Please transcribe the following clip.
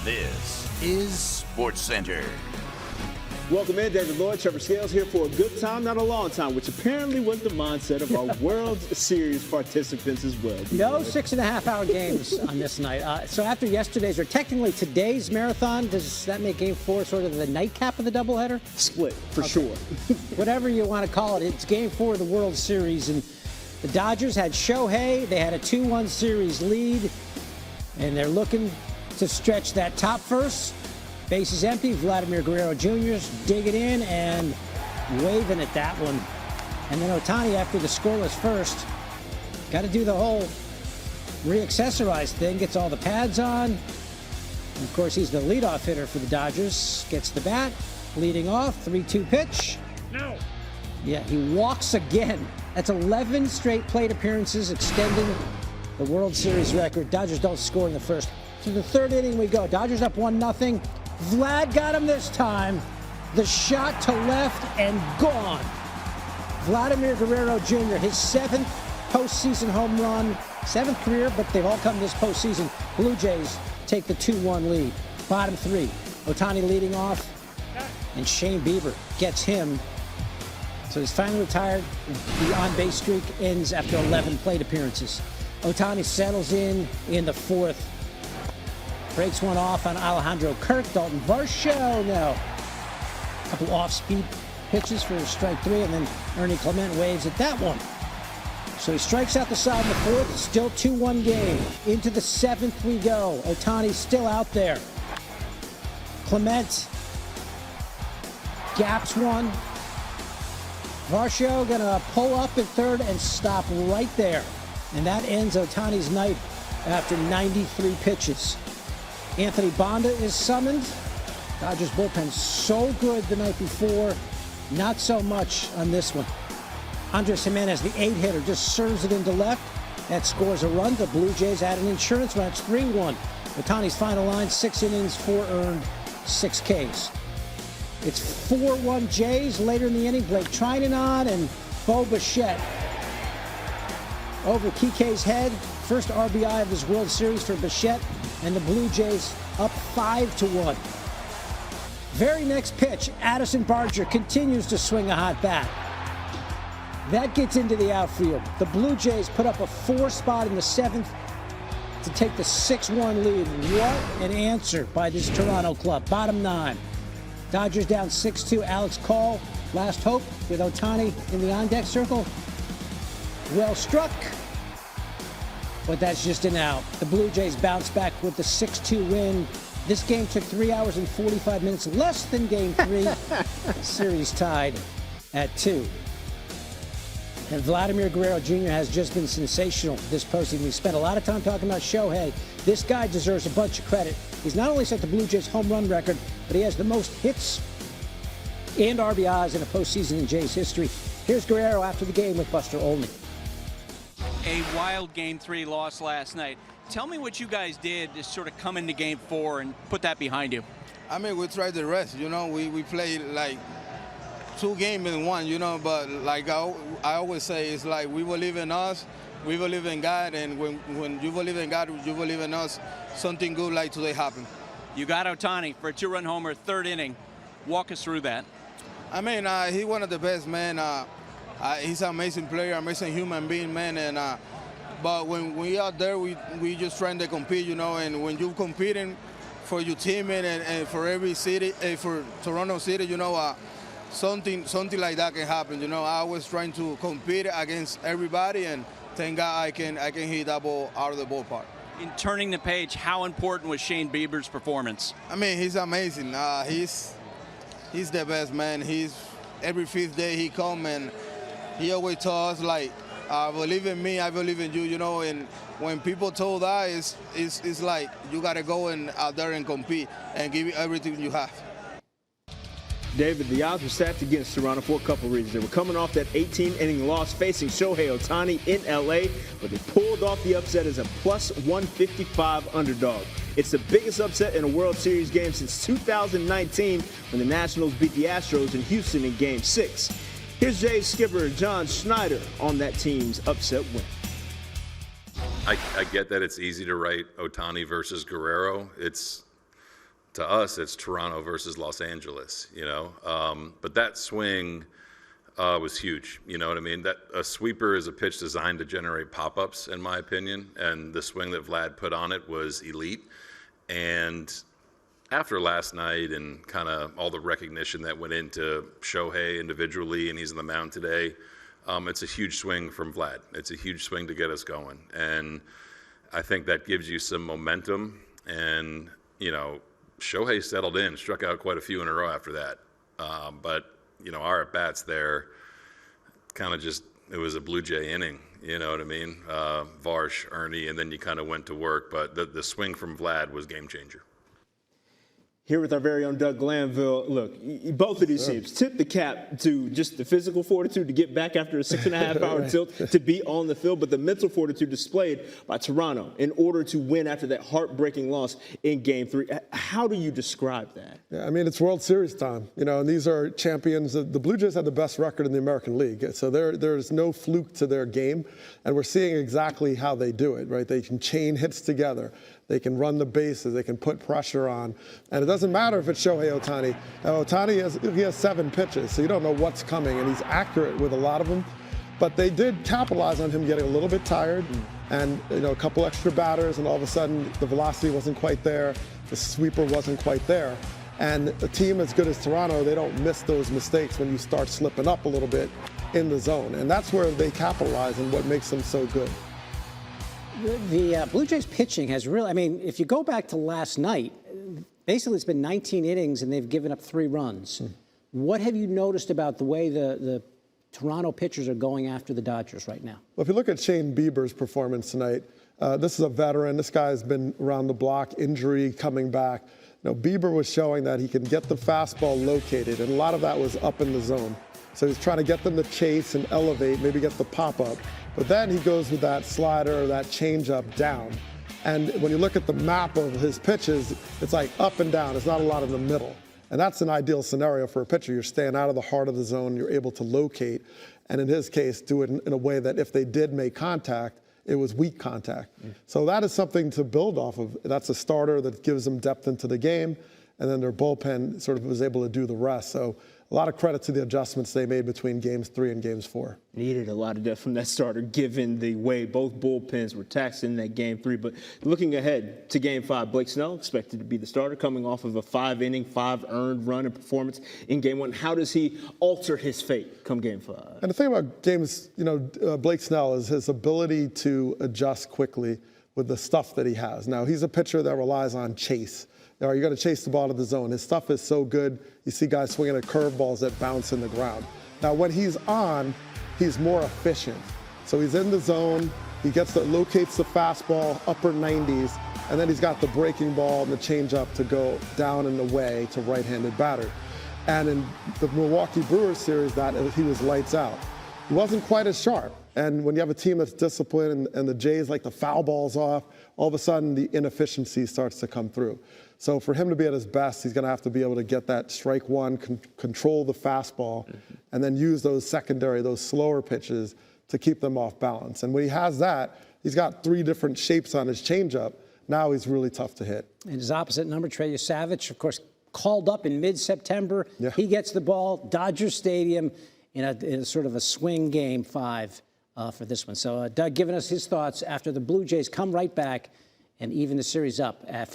This is SportsCenter. Welcome in, David Lloyd, Trevor Scales here for a good time, not a long time, which apparently was the mindset of our World Series participants as well. No 6.5-hour games on this night. So after yesterday's, or technically today's marathon, does that make Game 4 sort of the nightcap of the doubleheader? Split, for sure. Whatever you want to call it, it's Game 4 of the World Series. And the Dodgers had Shohei. They had a 2-1 series lead, and they're looking to stretch that top first. Base is empty. Vladimir Guerrero Jr. digging in and waving at that one. And then Ohtani, after the scoreless first, got to do the whole re-accessorized thing. Gets all the pads on. And of course, he's the leadoff hitter for the Dodgers. Gets the bat, leading off. 3-2 pitch. No. Yeah, he walks again. That's 11 straight plate appearances, extending the World Series record. Dodgers don't score in the first. To the third inning we go. Dodgers up 1-0. Vlad got him this time. The shot to left and gone. Vladimir Guerrero Jr., his 7th postseason home run, 7th career, but they've all come this postseason. Blue Jays take the 2-1 lead. Bottom 3. Ohtani leading off, and Shane Bieber gets him. So he's finally retired. The on-base streak ends after 11 plate appearances. Ohtani settles in the 4th. Breaks one off on Alejandro Kirk. Dalton Varsho now. A couple off-speed pitches for strike 3, and then Ernie Clement waves at that one. So he strikes out the side in the 4th. Still 2-1 game. Into the 7th we go. Ohtani's still out there. Clement gaps one. Varsho gonna pull up at 3rd and stop right there. And that ends Ohtani's night after 93 pitches. Anthony Bonda is summoned. Dodgers bullpen so good the night before, not so much on this one. Andres Jimenez, the 8-hitter, just serves it into left. That scores a run. The Blue Jays add an insurance run. It's 3-1. Ohtani's final line, 6 innings, 4 earned, 6 Ks. It's 4-1 Jays. Later in the inning, Blake Trinan on and Bo Bichette over Kike's head. First RBI of this World Series for Bichette, and the Blue Jays up 5-1. Very next pitch, Addison Barger continues to swing a hot bat. That gets into the outfield. The Blue Jays put up a 4 spot in the 7th to take the 6-1 lead. What an answer by this Toronto club. Bottom 9. Dodgers down 6-2. Alex Call, last hope with Ohtani in the on-deck circle. Well struck, but that's just an out. The Blue Jays bounce back with the 6-2 win. This game took 3 hours and 45 minutes, less than Game 3. Series tied at 2. And Vladimir Guerrero Jr. has just been sensational this postseason. We spent a lot of time talking about Shohei. This guy deserves a bunch of credit. He's not only set the Blue Jays home run record, but he has the most hits and RBIs in a postseason in Jays history. Here's Guerrero after the game with Buster Olney. A wild Game 3 loss last night. Tell me what you guys did to sort of come into Game 4 and put that behind you. I mean, we tried the rest, you know. We played like 2 games in 1, you know, but like I always say, it's like we believe in us, we believe in God, and when you believe in God, you believe in us, something good like today happened. You got Ohtani for a 2-run homer, 3rd inning. Walk us through that. I mean, he's one of the best, man. He's an amazing player, amazing human being, man. And but when we out there, we just trying to compete, you know. And when you're competing for your team and for every city, for Toronto City, you know, something like that can happen. You know, I was trying to compete against everybody, and thank God I can hit that ball out of the ballpark. In turning the page, how important was Shane Bieber's performance? I mean, he's amazing. He's the best, man. He's every 5th day he come and he always tells us, like, believe in me, I believe in you, you know. And when people told that, it's like you got to go out there and compete and give everything you have. David, the odds were stacked against Toronto for a couple reasons. They were coming off that 18-inning loss facing Shohei Ohtani in L.A., but they pulled off the upset as a plus 155 underdog. It's the biggest upset in a World Series game since 2019 when the Nationals beat the Astros in Houston in Game 6. Here's Jays skipper John Schneider on that team's upset win. I get that it's easy to write Ohtani versus Guerrero. It's to us, it's Toronto versus Los Angeles, But that swing was huge, you know what I mean? That a sweeper is a pitch designed to generate pop-ups, in my opinion, and the swing that Vlad put on it was elite. And after last night and kind of all the recognition that went into Shohei individually, and he's in the mound today, it's a huge swing from Vlad. It's a huge swing to get us going. And I think that gives you some momentum. And, Shohei settled in, struck out quite a few in a row after that. But, our at-bats there kind of just, it was a Blue Jay inning, you know what I mean? Varsh, Ernie, and then you kind of went to work. But the swing from Vlad was game changer. Here with our very own Doug Glanville. Look, both of these teams tip the cap to just the physical fortitude to get back after a 6.5-hour tilt to be on the field, but the mental fortitude displayed by Toronto in order to win after that heartbreaking loss in Game 3. How do you describe that? Yeah, I mean, it's World Series time, and these are champions. The Blue Jays have the best record in the American League, so there's no fluke to their game, and we're seeing exactly how they do it, right? They can chain hits together. They can run the bases. They can put pressure on. And it doesn't matter if it's Shohei Ohtani. Now, Ohtani has 7 pitches, so you don't know what's coming, and he's accurate with a lot of them. But they did capitalize on him getting a little bit tired and, a couple extra batters, and all of a sudden the velocity wasn't quite there. The sweeper wasn't quite there. And a team as good as Toronto, they don't miss those mistakes when you start slipping up a little bit in the zone. And that's where they capitalize and what makes them so good. The Blue Jays pitching has really, if you go back to last night, basically it's been 19 innings and they've given up 3 runs. What have you noticed about the way the Toronto pitchers are going after the Dodgers right now? Well, if you look at Shane Bieber's performance tonight, this is a veteran. This guy's been around the block, injury coming back. Bieber was showing that he can get the fastball located, and a lot of that was up in the zone. So he's trying to get them to chase and elevate, maybe get the pop-up. But then he goes with that slider or that changeup down. And when you look at the map of his pitches, it's like up and down. There's not a lot in the middle. And that's an ideal scenario for a pitcher. You're staying out of the heart of the zone. You're able to locate. And in his case, do it in a way that if they did make contact, it was weak contact. So that is something to build off of. That's a starter that gives them depth into the game. And then their bullpen sort of was able to do the rest. So a lot of credit to the adjustments they made between Games 3 and Games 4. Needed a lot of depth from that starter, given the way both bullpens were taxed in that Game 3. But looking ahead to Game 5, Blake Snell expected to be the starter, coming off of a 5-inning, 5-earned run and performance in Game 1. How does he alter his fate come Game 5? And the thing about games, Blake Snell is his ability to adjust quickly with the stuff that he has. Now, he's a pitcher that relies on chase. You got to chase the ball to the zone. His stuff is so good. You see guys swinging at curveballs that bounce in the ground. Now, when he's on, he's more efficient. So he's in the zone. He locates the fastball, upper 90s, and then he's got the breaking ball and the changeup to go down and away to right-handed batter. And in the Milwaukee Brewers series, he was lights out. He wasn't quite as sharp. And when you have a team that's disciplined and the Jays like to foul balls off, all of a sudden the inefficiency starts to come through. So for him to be at his best, he's going to have to be able to get that strike one, control the fastball, and then use those secondary, those slower pitches to keep them off balance. And when he has that, he's got 3 different shapes on his changeup. Now he's really tough to hit. And his opposite number, Trey Savage, of course, called up in mid-September. Yeah. He gets the ball, Dodger Stadium, in a sort of a swing Game 5 for this one. So Doug giving us his thoughts after the Blue Jays come right back and even the series up at